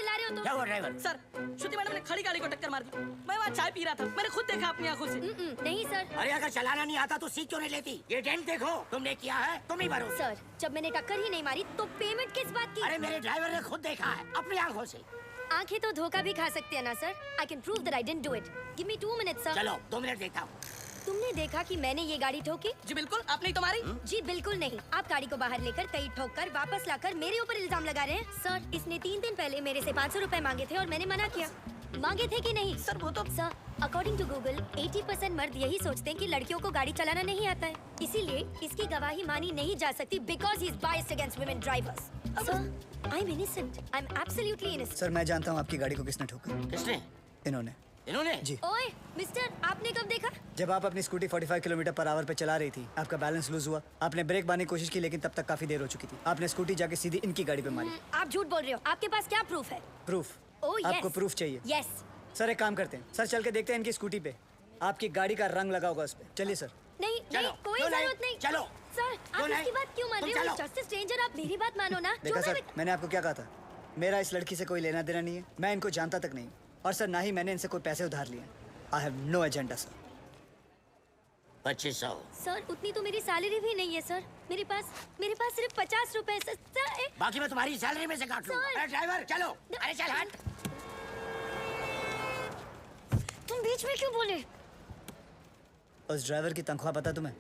चिल्ला रहे हो तो? क्या हुआ ड्राइवर? सर, श्रुति मैडम ने खड़ी गाड़ी को टक्कर मार दी। मैं वहाँ चाय पी रहा था, मैंने खुद देखा अपनी आंखों से। नहीं सर। अरे अगर चलाना नहीं आता तो सीट क्यों नहीं लेती? ये डेंट देखो, तुमने किया है, तुम ही भरो। सर, जब मैंने टक्कर ही नहीं मारी तो पेमेंट किस बात की? अरे मेरे ड्राइवर ने खुद देखा है अपनी आंखों से। आंखें तो धोखा भी खा सकती है ना sir. I can prove that I didn't do it. Give me 2 minutes sir. चलो 2 मिनट देता हूँ। तुमने देखा कि मैंने ये गाड़ी ठोकी? जी बिल्कुल, आपने ही तो मारी। जी बिल्कुल नहीं। आप गाड़ी को बाहर लेकर कहीं ठोक कर वापस लाकर मेरे ऊपर इल्जाम लगा रहे हैं। सर, इसने 3 दिन पहले मेरे से 500 रुपए मांगे थे और मैंने मना किया। मांगे थे कि नहीं? सर वो तो सर, अकॉर्डिंग टू गूगल 80% मर्द यही सोचते हैं कि लड़कियों को गाड़ी चलाना नहीं आता है, इसीलिए इसकी गवाही मानी नहीं जा सकती because he is biased against women drivers. Sir, I am innocent. I am absolutely innocent. Sir, मैं जानता हूँ आपकी गाड़ी को किसने ठोका। किसने? इन्होंने जी। ओए मिस्टर, आपने कब देखा? जब आप अपनी स्कूटी 45 किलोमीटर पर आवर पे चला रही थी, आपका बैलेंस लूज हुआ। आपने ब्रेक मारने की कोशिश की लेकिन तब तक काफी देर हो चुकी थी। आपने स्कूटी जाके सीधी इनकी गाड़ी पे मारी। आप झूठ बोल रहे हो। आपके पास क्या प्रूफ है? प्रूफ? Oh yes. आपको प्रूफ चाहिए? यस। सर, एक काम करते हैं, सर चल के देखते हैं इनकी स्कूटी पे आपकी गाड़ी का रंग लगा होगा उस पे। चलिए सर। नहीं नहीं, कोई जरूरत नहीं। चलो सर, आप इसकी बात क्यों मान रहे हो? जस्ट स्ट्रेंजर, आप मेरी बात मानो ना। देखा सर, मैंने आपको क्या कहा था? मेरा इस लड़की से कोई लेना देना नहीं है। मैं इनको जानता तक नहीं, और सर ना ही मैंने इनसे कोई पैसे उधार लिए। I have no agenda sir. 2500। Sir, उतनी तो मेरी सैलरी भी नहीं है सर। मेरे पास सिर्फ 50 रुपए सर। बाकी मैं तुम्हारी सैलरी में से काट लूँ। अरे ड्राइवर चलो। अरे चल हट। तुम बीच में क्यों बोले? उस ड्राइवर की तनख्वाह पता तुम्हें?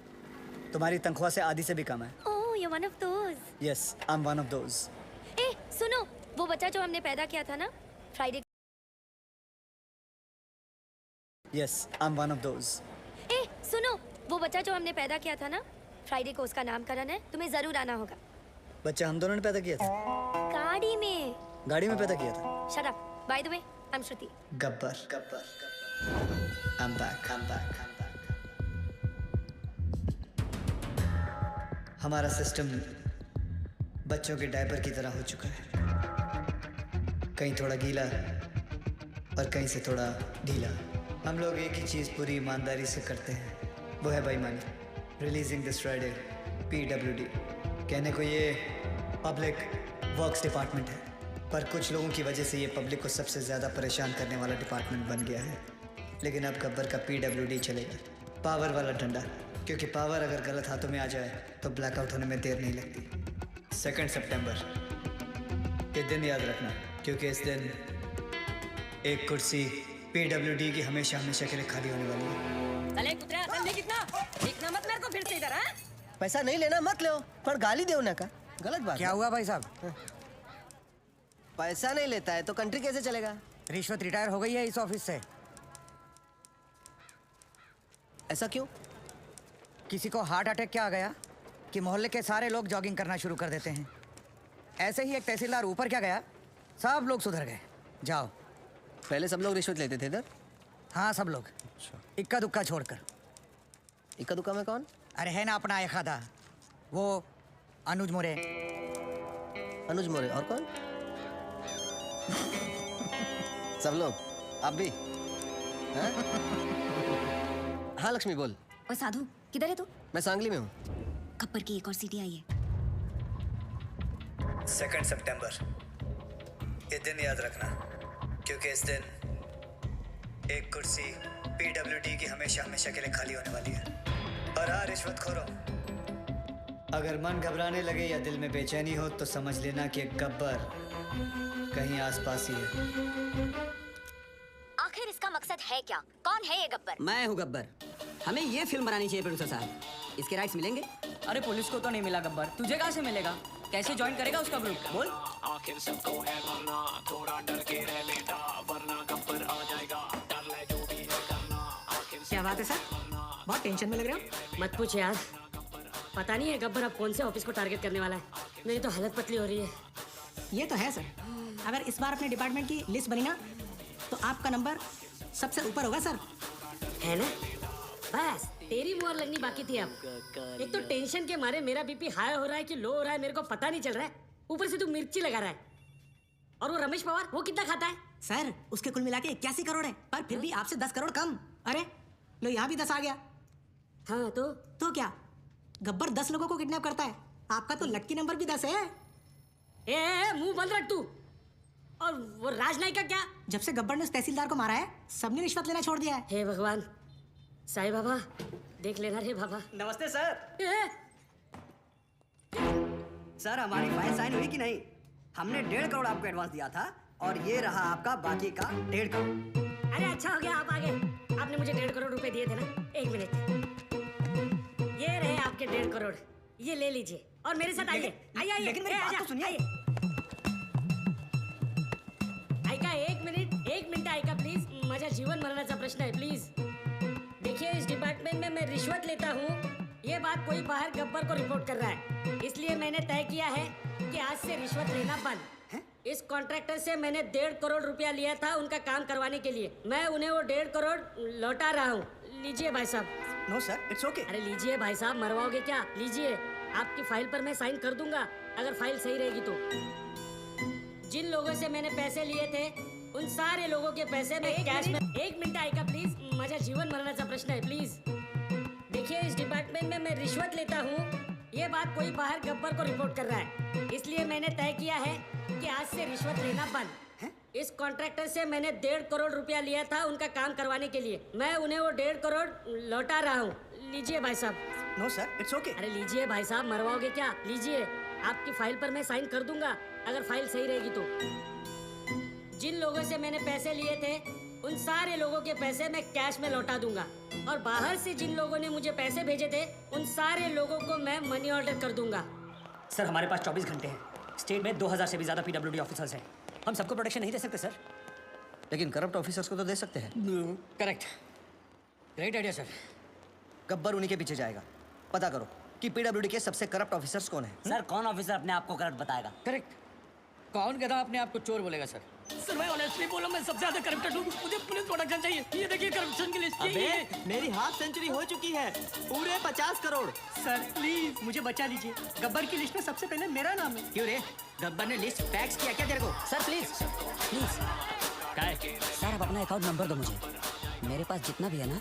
तुम्हारी तनख्वाह से आधी से भी कम है। Oh, you one of those. Yes, I am one of those. ए सुनो, वो बच्चा जो हमने पैदा किया था ना Friday. Yes, I am one of those. ए सुनो, वो बच्चा जो हमने पैदा किया था ना फ्राइडे को, उसका नामकरण है। तुम्हें जरूर आना होगा। बच्चा हम दोनों ने पैदा किया था? गाड़ी में। गाड़ी में पैदा किया था? Shut up. By the way, I am Shruti. Gabbar Gabbar. I am back, I am back. हमारा सिस्टम बच्चों के डायपर की तरह हो चुका है, कहीं थोड़ा गीला और कहीं से थोड़ा ढीला। हम लोग एक ही चीज़ पूरी ईमानदारी से करते हैं, वो है बेईमानी। Releasing this Friday PWD। कहने को ये पब्लिक वर्क्स डिपार्टमेंट है, पर कुछ लोगों की वजह से ये पब्लिक को सबसे ज़्यादा परेशान करने वाला डिपार्टमेंट बन गया है। लेकिन अब गब्बर का PWD चलेगा, पावर वाला डंडा, क्योंकि पावर अगर गलत हाथों में आ जाए तो ब्लैकआउट होने में देर नहीं लगती। 2 सितंबर ये दिन याद रखना, क्योंकि इस दिन एक कुर्सी PWD की हमेशा हमेशा के लिए खाली होने वाली है। चले कुतरा, चल ले कितना? देखना मत मेरे को फिर से इधर। हाँ, पैसा नहीं लेना मत लो, पर गाली दो ना का गलत बात। क्या हुआ भाई साहब? पैसा नहीं लेता है तो कंट्री कैसे चलेगा? रिश्वत रिटायर हो गई है इस ऑफिस से। ऐसा क्यों? किसी को हार्ट अटैक क्या आ गया कि मोहल्ले के सारे लोग जॉगिंग करना शुरू कर देते हैं। ऐसे ही एक तहसीलदार ऊपर क्या गया, सब लोग सुधर गए। जाओ। पहले सब लोग रिश्वत लेते थे इधर? हाँ, सब लोग, इक्का दुक्का छोड़कर। इक्का दुक्का में कौन? अरे है ना अपना एक आधा, वो अनुज मोरे। अनुज मोरे। और कौन? सब लोग? आप भी? हाँ लक्ष्मी बोल। और साधु किधर है तू? मैं सांगली में हूँ। खप्पर की एक और सीटी आई है। 2 सितंबर ये दिन याद रखना, क्योंकि इस दिन एक कुर्सी PWD की हमेशा हमेशा के लिए खाली होने वाली है। और हाँ रिश्वतखोरों, अगर मन घबराने लगे या दिल में बेचैनी हो तो समझ लेना कि एक गब्बर कहीं आसपास ही है। आखिर इसका मकसद है क्या? कौन है ये गब्बर? मैं हूँ गब्बर। हमें ये फिल्म बनानी चाहिए प्रोड्यूसर साहब। इसके राइट्स मिलेंगे? अरे पुलिस को तो नहीं मिला गब्बर, तुझे कहाँ से मिलेगा? कैसे ज्वाइन करेगा उसका ग्रुप? बोल। आखिर सबको है मरना, थोड़ा डर के रह बेटा, वरना गब्बर आ जाएगा, डर ले जो भी है करना। क्या बात है सर, बहुत टेंशन में लग रहे हो? मत पूछ यार, पता नहीं है गब्बर अब कौन से ऑफिस को टारगेट करने वाला है। मेरी तो हालत पतली हो रही है। ये तो है सर, अगर इस बार अपने डिपार्टमेंट की लिस्ट बनी ना तो आपका नंबर सबसे ऊपर होगा सर। है ना? बस तेरी मोहर लगनी बाकी थी अब। एक तो टेंशन के मारे मेरा बीपी हाई हो रहा है कि लो हो रहा है मेरे को पता नहीं चल रहा है, ऊपर से तू मिर्ची लगा रहा है। और वो रमेश पवार, वो कितना खाता है? सर उसके कुल मिला के 81 करोड़ है, पर फिर भी आपसे 10 करोड़ कम। अरे लो यहाँ भी 10 आ गया। हाँ तो क्या गब्बर 10 लोगों को किडनैप करता है, आपका तो लटकी नंबर भी 10 है। ए मुंह बंद रख तू। और वो राजनायक का क्या? जब से गब्बर ने उस तहसीलदार को मारा है सबने रिश्वत लेना छोड़ दिया है। हे भगवान, साईं बाबा देख लेना रे बाबा। नमस्ते सर। ए, सर हमारी फाइल साइन हुई कि नहीं? हमने 1.5 करोड़ आपको एडवांस दिया था और ये रहा आपका बाकी का 1.5 करोड़। अरे अच्छा हो गया आप आ गए। आपने मुझे 1.5 करोड़ रुपए दिए थे ना? 1 मिनट, ये रहे आपके 1.5 करोड़, ये ले लीजिए और मेरे साथ आइए। आइए आइए। लेकिन मेरी ए, बात आजा, तो सुनिए। आइए। ऐका 1 मिनिट ऐका प्लीज, माझ्या जीवन मरणाचा प्रश्न है प्लीज। देखिए इस डिपार्टमेंट में मैं रिश्वत लेता हूँ, ये बात कोई बाहर गब्बर को रिपोर्ट कर रहा है, इसलिए मैंने तय किया है कि आज से रिश्वत लेना बंद। इस कॉन्ट्रैक्टर से मैंने 1.5 करोड़ रुपया लिया था उनका काम करवाने के लिए, मैं उन्हें वो 1.5 करोड़ लौटा रहा हूँ। लीजिए भाई साहब। No sir, it's okay. अरे लीजिए भाई साहब, मरवाओगे क्या? लीजिए, आपकी फाइल पर मैं साइन कर दूंगा अगर फाइल सही रहेगी तो। जिन लोगों से मैंने पैसे लिए थे उन सारे लोगों के पैसे मैं कैश में। 1 मिनिट ऐका प्लीज, माझ्या जीवन मरणाचा प्रश्न है प्लीज। देखिए इस डिपार्टमेंट में मैं रिश्वत लेता हूँ, ये बात कोई बाहर गब्बर को रिपोर्ट कर रहा है, इसलिए मैंने तय किया है कि आज से रिश्वत लेना बंद। इस कॉन्ट्रैक्टर से मैंने 1.5 करोड़ रुपया लिया था उनका काम करवाने के लिए, मैं उन्हें वो 1.5 करोड़ लौटा रहा हूँ। लीजिए भाई साहब। No sir, it's okay. अरे लीजिए भाई साहब, मरवाओगे क्या? लीजिए, आपकी फाइल पर मैं साइन कर दूंगा अगर फाइल सही रहेगी तो। जिन लोगों से मैंने पैसे लिए थे उन सारे लोगों के पैसे मैं कैश में लौटा दूंगा, और बाहर से जिन लोगों ने मुझे पैसे भेजे थे उन सारे लोगों को मैं मनी ऑर्डर कर दूंगा। सर हमारे पास 24 घंटे हैं। स्टेट में 2000 से भी ज्यादा पीडब्ल्यूडी ऑफिसर्स हैं। हम सबको प्रोटेक्शन नहीं दे सकते सर। लेकिन करप्ट ऑफिसर्स को तो दे सकते हैं। Correct, great idea sir. Gabbar उन्हीं के पीछे जाएगा। पता करो कि पीडब्ल्यूडी के सबसे करप्ट ऑफिसर्स कौन है। सर कौन ऑफिसर अपने आप को करप्ट बताएगा? करेक्ट, कौन गधा अपने आप को चोर बोलेगा सर? सर मैं ऑनेस्टली बोला, मैं सबसे ज्यादा करप्टेड हूँ, मुझे पुलिस प्रोटेक्शन चाहिए। ये देखिए करप्शन की लिस्ट। अबे मेरी हाफ सेंचुरी हो चुकी है, पूरे 50 करोड़। सर प्लीज मुझे बचा लीजिए, गब्बर की लिस्ट में सबसे पहले मेरा नाम है। क्यों रे, गब्बर ने लिस्ट टैक्स किया क्या तेरे को? सर प्लीज प्लीज सर आप अपना अकाउंट नंबर दो मुझे, मेरे पास जितना भी है ना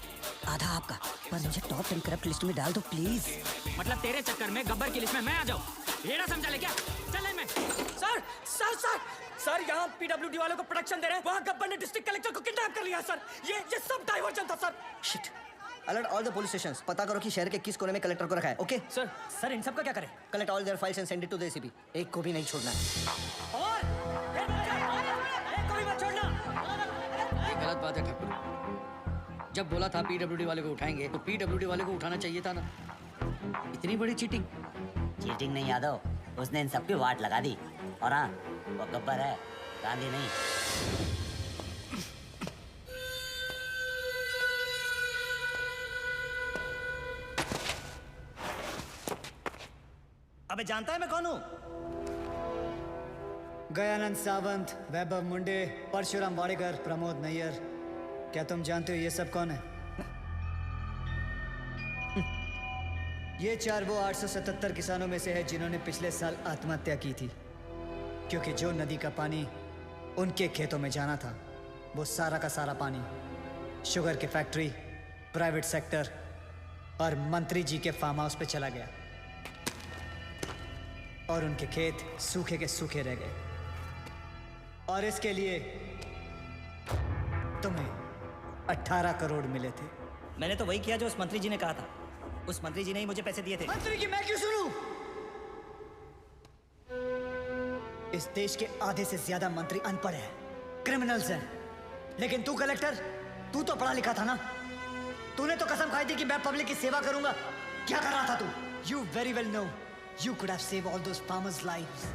आधा आपका, पर मुझे टॉप 10 करप्ट लिस्ट में डाल दो प्लीज। मतलब तेरे चक्कर में गब्बर की लिस्ट में मैं आ जाऊँ, ये ना समझा ले क्या? चल मैं। सर सर सर सर यहाँ पीडब्ल्यूडी वालों को प्रोटेक्शन दे रहे हैं, वहाँ गब्बर ने डिस्ट्रिक्ट कलेक्टर को किडनैप कर लिया सर। ये सब डाइवर्जन था sir. Shit. Alert all the police stations. पता करो कि शहर के किस कोने में कलेक्टर को रखा है। ओके सर सर इन सब का क्या करें? Collect all their files and send it to the ACP. एक को भी नहीं छोड़ना है। और एक को भी मत छोड़ना। ये गलत बात है ठाकुर। जब बोला था पीडब्ल्यूडी वाले को उठाएंगे तो पीडब्ल्यूडी वाले को उठाना चाहिए था ना। इतनी बड़ी चीटिंग। चीटिंग नहीं यादव, उसने इन सबकी वाट लगा दी। और हाँ वो गब्बर है, गांधी नहीं। अबे जानता है मैं कौन हूँ? गयानंद सावंत, वैभव मुंडे, परशुराम वाडेकर, प्रमोद नैयर। क्या तुम जानते हो ये सब कौन है? ये 4 वो 877 किसानों में से है जिन्होंने पिछले साल आत्महत्या की थी, क्योंकि जो नदी का पानी उनके खेतों में जाना था वो सारा का सारा पानी शुगर के फैक्ट्री, प्राइवेट सेक्टर और मंत्री जी के फार्म हाउस पे चला गया, और उनके खेत सूखे के सूखे रह गए। और इसके लिए तुम्हें 18 करोड़ मिले थे। मैंने तो वही किया जो उस मंत्री जी ने कहा था। उस मंत्री जी ने ही मुझे पैसे दिए थे। मंत्री की मैं क्यों सुनूं? इस देश के आधे से ज्यादा मंत्री अनपढ़ हैं, क्रिमिनल्स हैं। लेकिन तू कलेक्टर, तू तो पढ़ा लिखा था ना। तूने तो कसम खाई थी कि मैं पब्लिक की सेवा करूंगा। क्या कर रहा था तू? You very well know you could have saved all those farmers' lives.